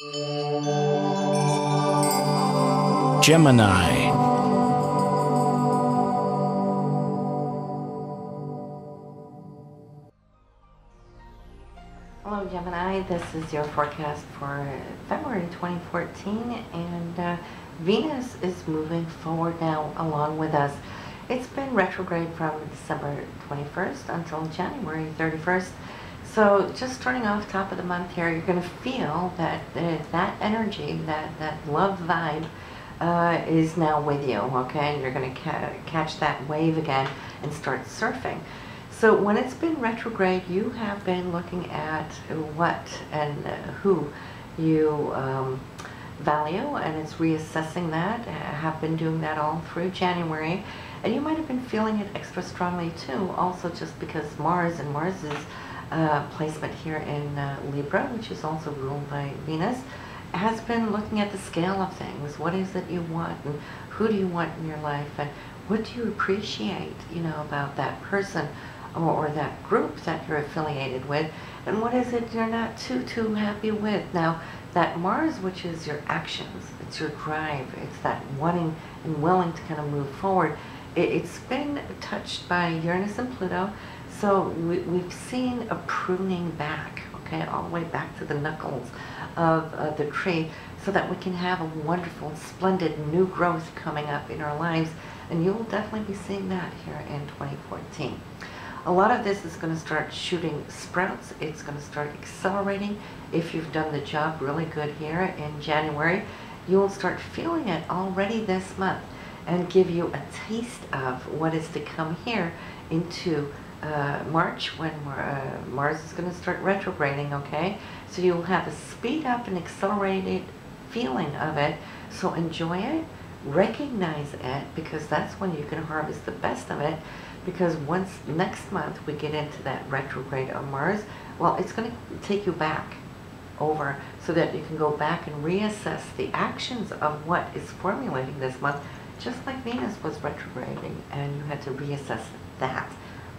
Gemini. Hello Gemini, this is your forecast for February 2014, and Venus is moving forward now along with us. It's been retrograde from December 21st until January 31st. So just starting off top of the month here, you're going to feel that that energy, that love vibe is now with you, okay? And you're going to catch that wave again and start surfing. So when it's been retrograde, you have been looking at what and who you value, and it's reassessing that. I have been doing that all through January, and you might have been feeling it extra strongly too, also just because Mars and Mars's placement here in Libra, which is also ruled by Venus, has been looking at the scale of things. What is it you want, and who do you want in your life, and what do you appreciate, you know, about that person or that group that you're affiliated with, and what is it you're not too happy with. Now, that Mars, which is your actions, it's your drive, it's that wanting and willing to kind of move forward, it's been touched by Uranus and Pluto, so we've seen a pruning back, okay, all the way back to the knuckles of the tree, so that we can have a wonderful, splendid new growth coming up in our lives, and you'll definitely be seeing that here in 2014. A lot of this is going to start shooting sprouts. It's going to start accelerating. If you've done the job really good here in January, you'll start feeling it already this month and give you a taste of what is to come here into March, when Mars is going to start retrograding, okay? So you'll have a speed up and accelerated feeling of it. So enjoy it, recognize it, because that's when you can harvest the best of it. Because once next month we get into that retrograde of Mars, well, it's going to take you back over so that you can go back and reassess the actions of what is formulating this month, just like Venus was retrograding, and you had to reassess that,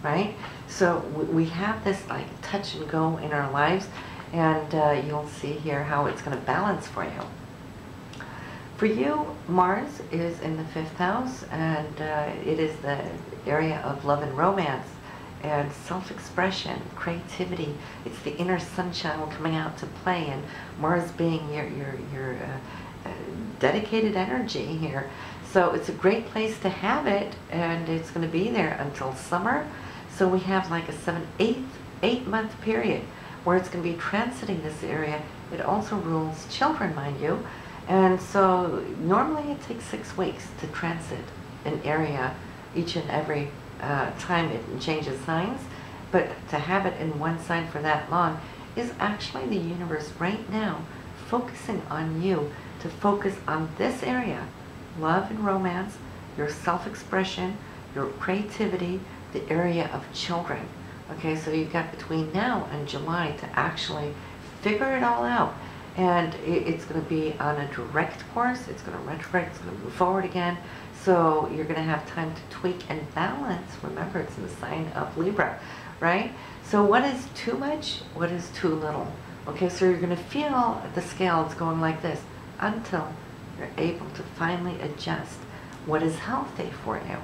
right? So we have this like touch and go in our lives, and you'll see here how it's going to balance for you. For you, Mars is in the 5th house, and it is the area of love and romance and self-expression, creativity. It's the inner sunshine coming out to play, and Mars being your dedicated energy here. So it's a great place to have it, and it's going to be there until summer. So we have like a 8-month period where it's going to be transiting this area. It also rules children, mind you. And so normally it takes 6 weeks to transit an area each and every time it changes signs, but to have it in one sign for that long is actually the universe right now focusing on you to focus on this area, love and romance, your self-expression, your creativity, the area of children. Okay, so you've got between now and July to actually figure it all out. And it's going to be on a direct course. It's going to retrograde, it's going to move forward again. So you're going to have time to tweak and balance. Remember, it's in the sign of Libra, right? So what is too much? What is too little? Okay, so you're going to feel the scales going like this until you're able to finally adjust what is healthy for you,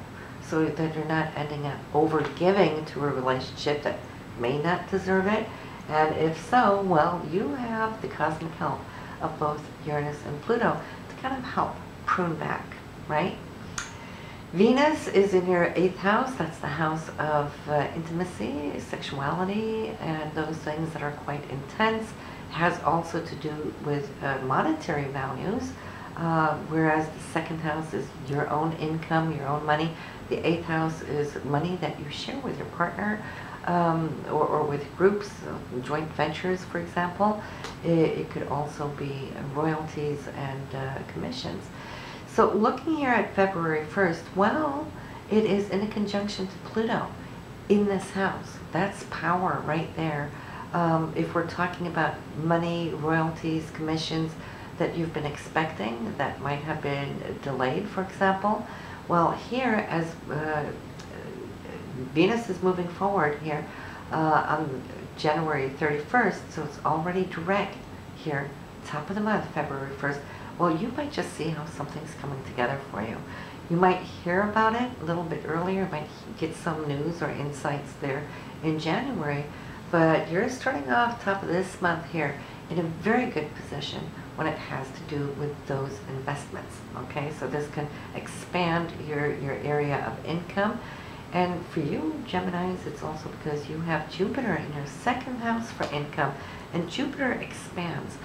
so that you're not ending up over-giving to a relationship that may not deserve it. And if so, well, you have the cosmic help of both Uranus and Pluto to kind of help prune back, right? Venus is in your 8th house. That's the house of intimacy, sexuality, and those things that are quite intense. It has also to do with monetary values, whereas the 2nd house is your own income, your own money. The 8th house is money that you share with your partner, or with groups, joint ventures, for example. It could also be royalties and commissions. So looking here at February 1st, well, it is in a conjunction to Pluto in this house. That's power right there. If we're talking about money, royalties, commissions that you've been expecting that might have been delayed, for example, well, here as Venus is moving forward here on January 31st, so it's already direct here top of the month, February 1st, well, you might just see how something's coming together for you. You might hear about it a little bit earlier, might get some news or insights there in January, but you're starting off top of this month here in a very good position when it has to do with those investments, okay? So this can expand your area of income. And for you, Geminis, it's also because you have Jupiter in your second house for income, and Jupiter expands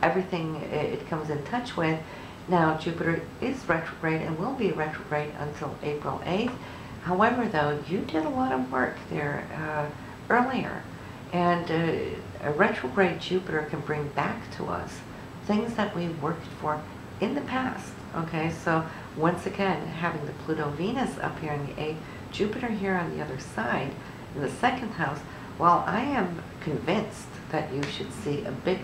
everything it comes in touch with. Now, Jupiter is retrograde and will be retrograde until April 8th. However, though, you did a lot of work there earlier, and a retrograde Jupiter can bring back to us things that we worked for in the past, okay? So once again, having the Pluto-Venus up here in the 8th, Jupiter here on the other side in the second house, while I am convinced that you should see a big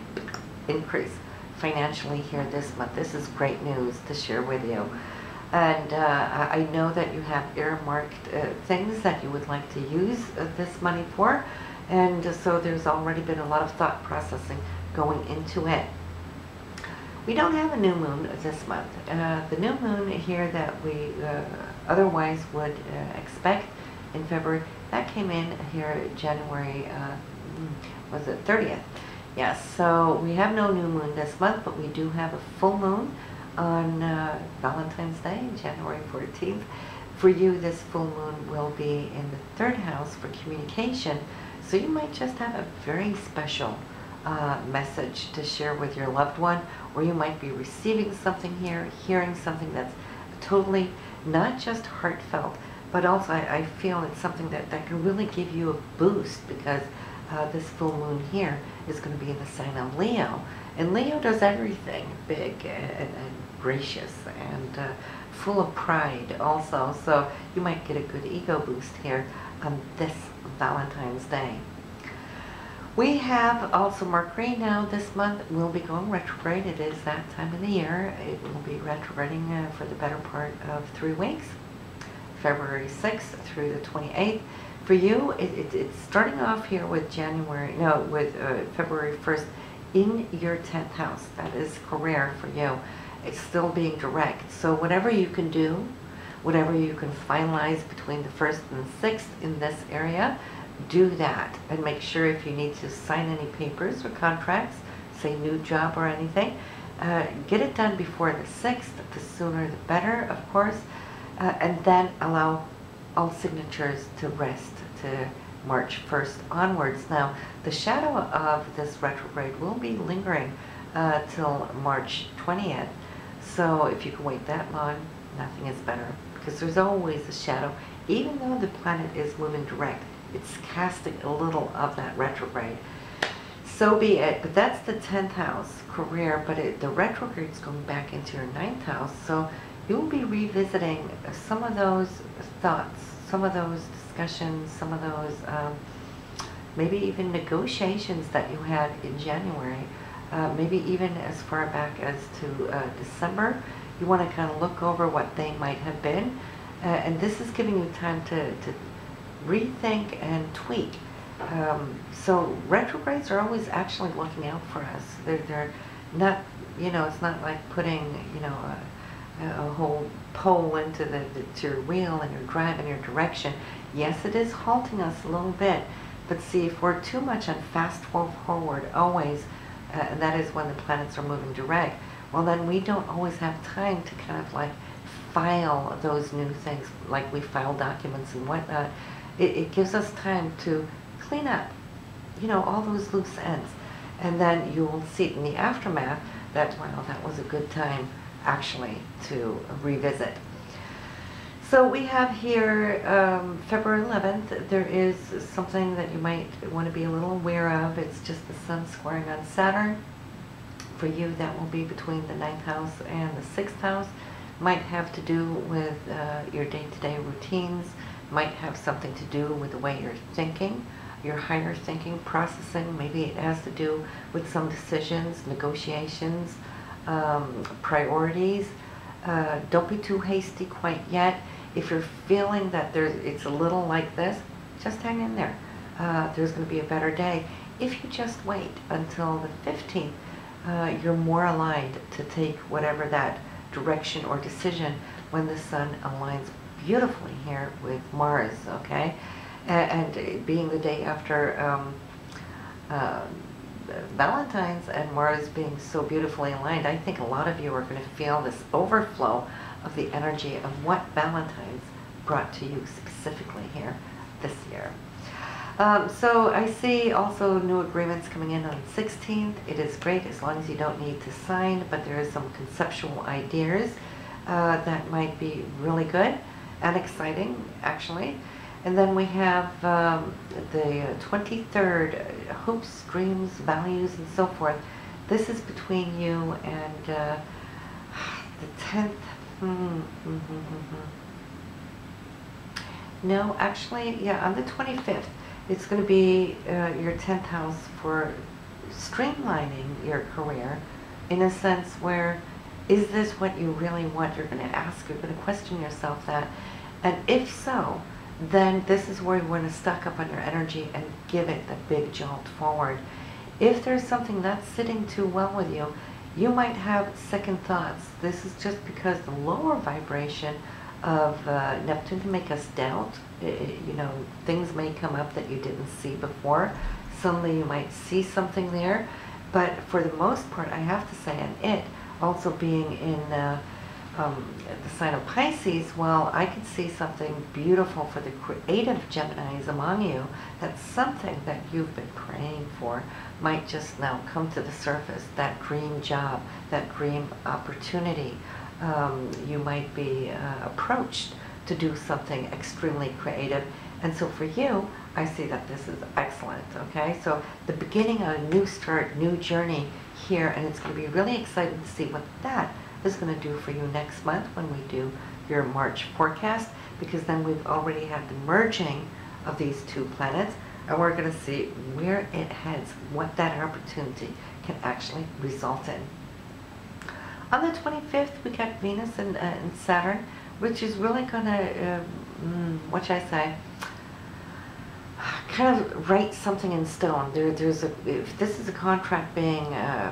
increase financially here this month. This is great news to share with you. And I know that you have earmarked things that you would like to use this money for. And so there's already been a lot of thought processing going into it. We don't have a new moon this month. The new moon here that we otherwise would expect in February, that came in here January, was it 30th? Yes, so we have no new moon this month, but we do have a full moon on Valentine's Day, January 14th. For you, this full moon will be in the third house for communication. So you might just have a very special message to share with your loved one, or you might be receiving something here, hearing something that's totally not just heartfelt, but also I feel it's something that can really give you a boost, because this full moon here is going to be in the sign of Leo. And Leo does everything big and gracious and full of pride also. So you might get a good ego boost here on this Valentine's Day. We have also Mercury now this month will be going retrograde. It is that time of the year. It will be retrograding for the better part of 3 weeks, February 6th through the 28th. For you, it's starting off here with February 1st in your 10th house. That is career for you. It's still being direct. So whatever you can do, whatever you can finalize between the 1st and the 6th in this area, do that. And make sure if you need to sign any papers or contracts, say new job or anything, get it done before the 6th. The sooner the better, of course. And then allow all signatures to rest to March 1st onwards. Now, the shadow of this retrograde will be lingering till March 20th. So if you can wait that long, nothing is better, because there's always a shadow. Even though the planet is moving direct, it's casting a little of that retrograde. So be it. But that's the 10th house, career, but the retrograde is going back into your 9th house. So you'll be revisiting some of those thoughts, some of those discussions, some of those maybe even negotiations that you had in January, maybe even as far back as to December. You want to kind of look over what they might have been, and this is giving you time to rethink and tweak. So retrogrades are always actually looking out for us. They're not, it's not like putting, a whole pole into to your wheel and you're driving your direction. Yes, it is halting us a little bit, but see, if we're too much on fast forward always, and that is when the planets are moving direct, well then we don't always have time to kind of like file those new things, like we file documents and whatnot. It gives us time to clean up, all those loose ends. And then you'll see in the aftermath that, wow, that was a good time actually to revisit. So we have here February 11th, there is something that you might want to be a little aware of. It's just the Sun squaring on Saturn. For you, that will be between the 9th house and the 6th house. Might have to do with your day-to-day routines, might have something to do with the way you're thinking, your higher thinking, processing. Maybe it has to do with some decisions, negotiations, priorities. Don't be too hasty quite yet. If you're feeling that it's a little like this, just hang in there. There's going to be a better day if you just wait until the 15th, you're more aligned to take whatever that direction or decision when the sun aligns beautifully here with Mars, okay? And being the day after uh, Valentine's and Mars being so beautifully aligned, I think a lot of you are going to feel this overflow of the energy of what Valentine's brought to you specifically here this year. So I see also new agreements coming in on the 16th. It is great as long as you don't need to sign, but there is some conceptual ideas that might be really good and exciting, actually. And then we have the 23rd, hopes, dreams, values, and so forth. This is between you and the 10th. No, actually, yeah, on the 25th. It's going to be your 10th house for streamlining your career in a sense where, is this what you really want? You're going to ask, you're going to question yourself that. And if so, then this is where you want to stock up on your energy and give it the big jolt forward. If there's something that's sitting too well with you, you might have second thoughts. This is just because the lower vibration of Neptune can make us doubt. You know, things may come up that you didn't see before. Suddenly you might see something there. But for the most part, I have to say, and it also being in the sign of Pisces, well, I could see something beautiful for the creative Geminis among you. That's something that you've been praying for might just now come to the surface. That dream job, that dream opportunity. You might be approached to do something extremely creative. And so for you, I see that this is excellent, okay? So the beginning of a new start, new journey here, and it's going to be really exciting to see what that is going to do for you next month when we do your March forecast, because then we've already had the merging of these two planets, and we're going to see where it heads, what that opportunity can actually result in. On the 25th, we got Venus and Saturn, which is really going to, what should I say, kind of write something in stone. If this is a contract being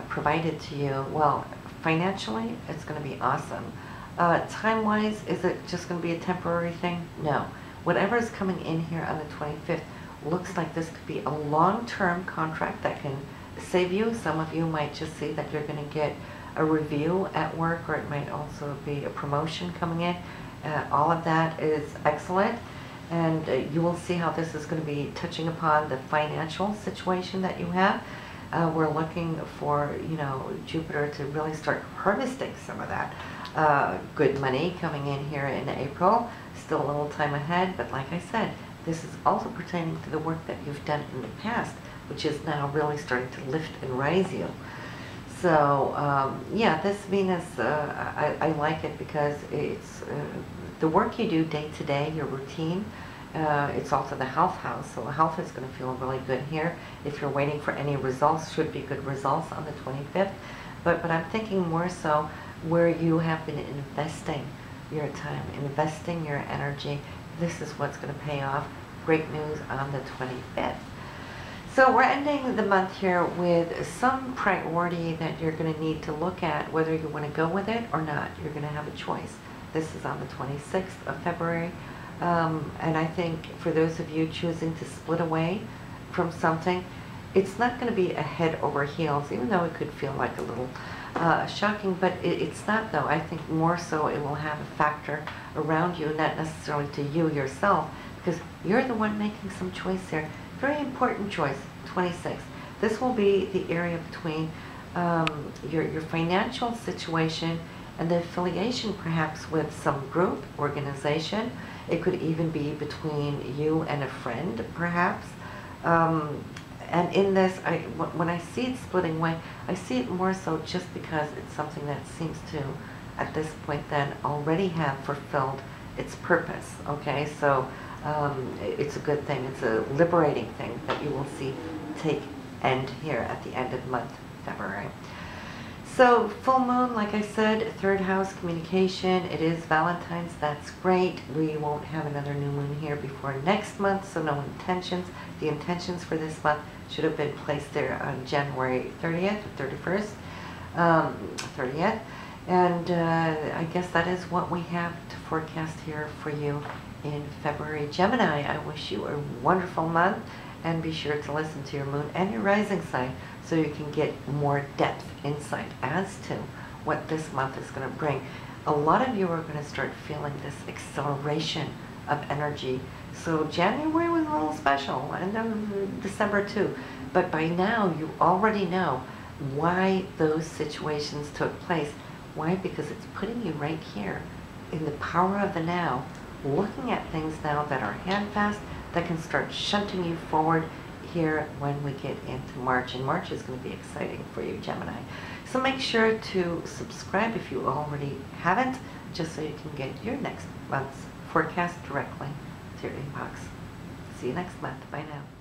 provided to you, well, financially, it's going to be awesome. Time-wise, is it just going to be a temporary thing? No. Whatever is coming in here on the 25th looks like this could be a long-term contract that can save you. Some of you might just see that you're going to get a review at work, or it might also be a promotion coming in. All of that is excellent, and you will see how this is going to be touching upon the financial situation that you have. We're looking for, you know, Jupiter to really start harvesting some of that good money coming in here in April. Still a little time ahead, but like I said, this is also pertaining to the work that you've done in the past, which is now really starting to lift and rise you. So, yeah, this Venus, I like it because it's the work you do day to day, your routine. It's also the health house, so health is going to feel really good here. If you're waiting for any results, should be good results on the 25th. But I'm thinking more so where you have been investing your time, investing your energy. This is what's going to pay off. Great news on the 25th. So we're ending the month here with some priority that you're going to need to look at, whether you want to go with it or not. You're going to have a choice. This is on the 26th of February. And I think for those of you choosing to split away from something, it's not going to be a head over heels, even though it could feel like a little shocking, but it's not, though. I think more so it will have a factor around you, not necessarily to you yourself, because you're the one making some choice here. Very important choice, 26. This will be the area between your financial situation and the affiliation perhaps with some group, organization. It could even be between you and a friend, perhaps. And in this, when I see it splitting away, I see it more so just because it's something that seems to, at this point then, already have fulfilled its purpose, okay? So it's a good thing. It's a liberating thing that you will see take end here at the end of the month, February. So full moon, like I said, third house communication. It is Valentine's. That's great. We won't have another new moon here before next month, so no intentions. The intentions for this month should have been placed there on January 30th or 31st. 30th. And I guess that is what we have to forecast here for you in February. Gemini, I wish you a wonderful month, and be sure to listen to your moon and your rising sign so you can get more depth insight as to what this month is going to bring. A lot of you are going to start feeling this acceleration of energy. So January was a little special, and December too. But by now you already know why those situations took place. Why? Because it's putting you right here in the power of the now, looking at things now that are handfast, that can start shunting you forward here when we get into March. And March is going to be exciting for you, Gemini. So make sure to subscribe if you already haven't, just so you can get your next month's forecast directly to your inbox. See you next month. Bye now.